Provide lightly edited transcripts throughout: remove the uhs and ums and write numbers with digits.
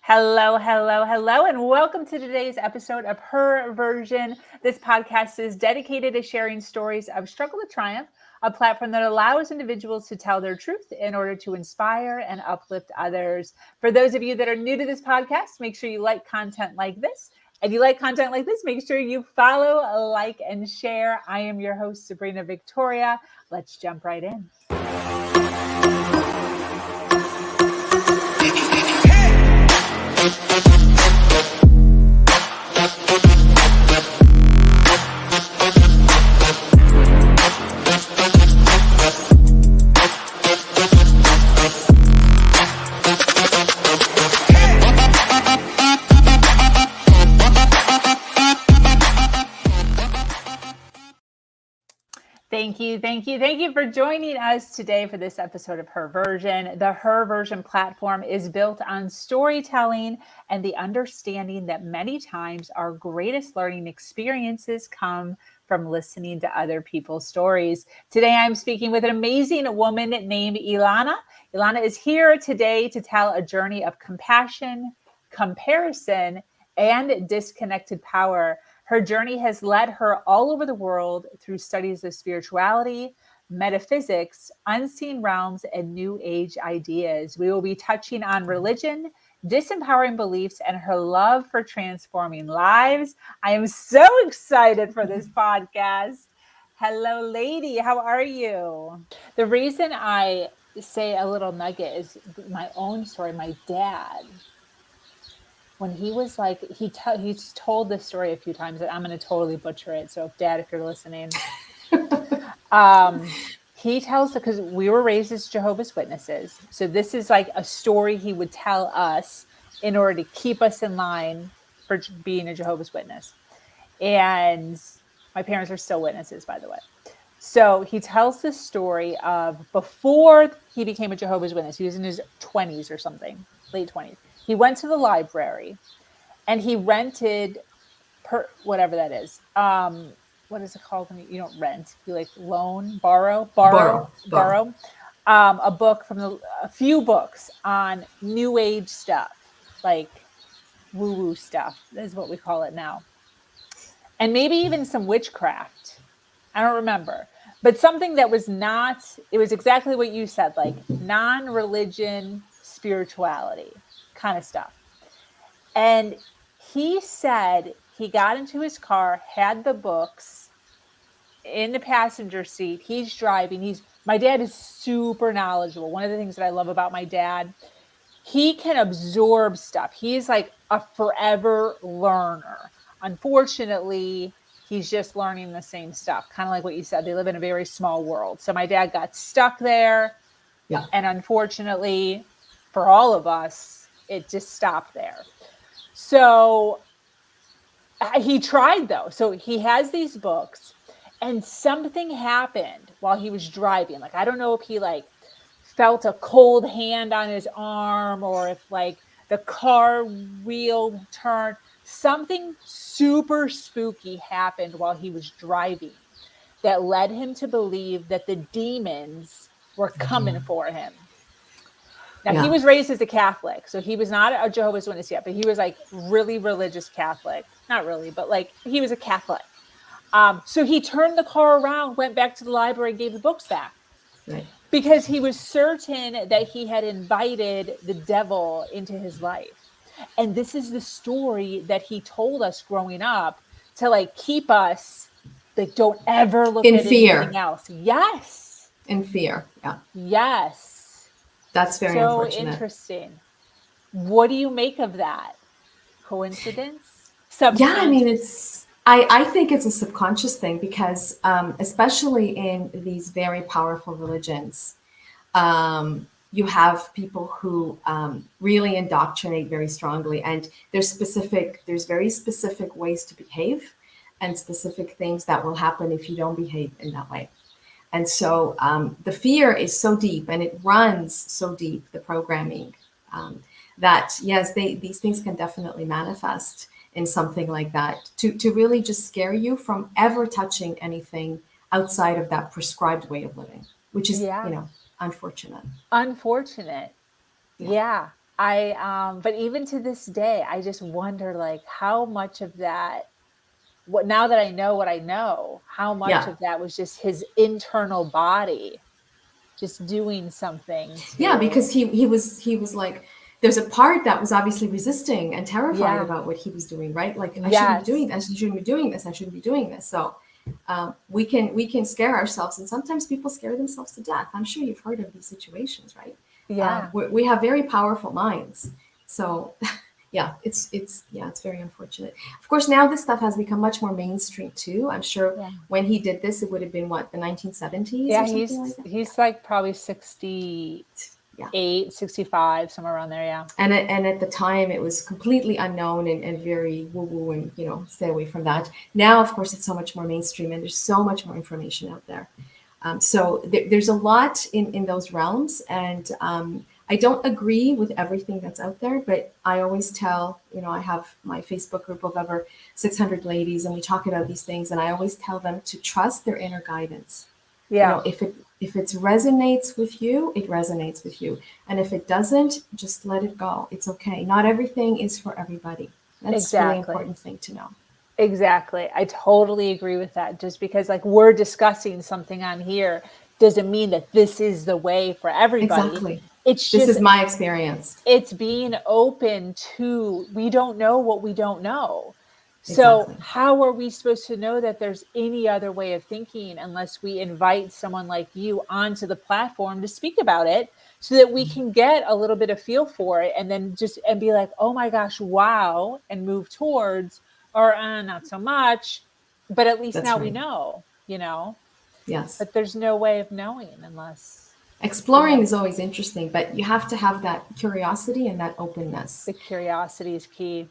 Hello, hello, hello, and welcome to today's episode of Her Version. This podcast is dedicated to sharing stories of struggle to triumph, a platform that allows individuals to tell their truth in order to inspire and uplift others. For those of you that are new to this podcast, make sure you like content like this. If you like content like this, make sure you follow, like, and share. I am your host, Sabrina Victoria. Let's jump right in. Thank you for joining us today for this episode of Her Version. The Her Version platform is built on storytelling and the understanding that many times our greatest learning experiences come from listening to other people's stories. Today, I'm speaking with an amazing woman named Illeana. Illeana is here today to tell a journey of compassion, comparison, and disconnected power. Her journey has led her all over the world through studies of spirituality, metaphysics, unseen realms, and new age ideas. We will be touching on religion, disempowering beliefs, and her love for transforming lives. I am so excited for this podcast. Hello, lady. How are you? The reason I say a little nugget is my own story. My dad, when he was like, he's told this story a few times, and I'm going to totally butcher it. So, Dad, if you're listening, he tells, because we were raised as Jehovah's Witnesses. So this is like a story he would tell us in order to keep us in line for being a Jehovah's Witness. And my parents are still witnesses, by the way. So he tells this story of before he became a Jehovah's Witness. He was in his 20s or something, late 20s. He went to the library and he rented, whatever that is. What is it called when you don't rent? You like loan, borrow. A book from a few books on new age stuff, like woo-woo stuff is what we call it now. And maybe even some witchcraft. I don't remember. But something that was not, it was exactly what you said, like non-religion spirituality kind of stuff. And he said he got into his car, had the books in the passenger seat. He's driving. My dad is super knowledgeable. One of the things that I love about my dad, he can absorb stuff. He's like a forever learner. Unfortunately, he's just learning the same stuff. Kind of like what you said. They live in a very small world. So my dad got stuck there. Yeah. And unfortunately, for all of us, it just stopped there. So he tried, though. So he has these books, and something happened while he was driving. Like, I don't know if he like felt a cold hand on his arm or if like the car wheel turned. Something super spooky happened while he was driving that led him to believe that the demons were coming for him. Now, he was raised as a Catholic, so he was not a Jehovah's Witness yet, but he was like really religious Catholic. Not really, but like he was a Catholic. So he turned the car around, went back to the library, and gave the books back. Right. Because he was certain that he had invited the devil into his life. And this is the story that he told us growing up to like keep us like, don't ever look at anything else. Yes. In fear. Yeah. Yes. That's very unfortunate. So interesting. What do you make of that? Coincidence? Yeah, I mean, I think it's a subconscious thing because especially in these very powerful religions, you have people who really indoctrinate very strongly, and there's very specific ways to behave and specific things that will happen if you don't behave in that way. And so the fear is so deep and it runs so deep, the programming, that yes, these things can definitely manifest in something like that to really just scare you from ever touching anything outside of that prescribed way of living, which is, unfortunate. Unfortunate. Yeah. But even to this day, I just wonder, like, how much of that, now that I know what I know, how much Yeah. of that was just his internal body just doing something Yeah, to, because he was like, there's a part that was obviously resisting and terrified yeah, about what he was doing, right? Like, I shouldn't be doing yes, this, I shouldn't be doing this, I shouldn't be doing this. So we can scare ourselves, and sometimes people scare themselves to death. I'm sure you've heard of these situations, right? yeah, We have very powerful minds, so yeah, it's very unfortunate. Of course, now this stuff has become much more mainstream too. I'm sure yeah. when he did this, it would have been what, the 1970s Yeah, or something like that. Yeah, he's like probably 68, yeah. 65, somewhere around there, yeah. And at the time, it was completely unknown and very woo woo, and stay away from that. Now, of course, it's so much more mainstream, and there's so much more information out there. So there's a lot in those realms, and I don't agree with everything that's out there, but I always tell, I have my Facebook group of over 600 ladies, and we talk about these things, and I always tell them to trust their inner guidance. Yeah, If it resonates with you, it resonates with you, and if it doesn't, just let it go. It's okay. Not everything is for everybody. That's really exactly. important thing to know. Exactly. I totally agree with that. Just because, like, we're discussing something on here doesn't mean that this is the way for everybody. Exactly. It's This just, is my experience. it's being open to, we don't know what we don't know. So Exactly. how are we supposed to know that there's any other way of thinking unless we invite someone like you onto the platform to speak about it, so that we can get a little bit of feel for it, and then just and be like, oh my gosh, wow, and move towards, or not so much, but at least That's now we right. know. Yes. But there's no way of knowing unless, Exploring is always interesting, but you have to have that curiosity and that openness. the curiosity is key.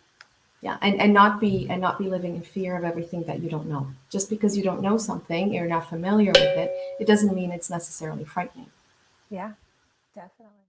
Yeah, and not be living in fear of everything that you don't know. Just because you don't know something, you're not familiar with it, it doesn't mean it's necessarily frightening. Yeah, definitely.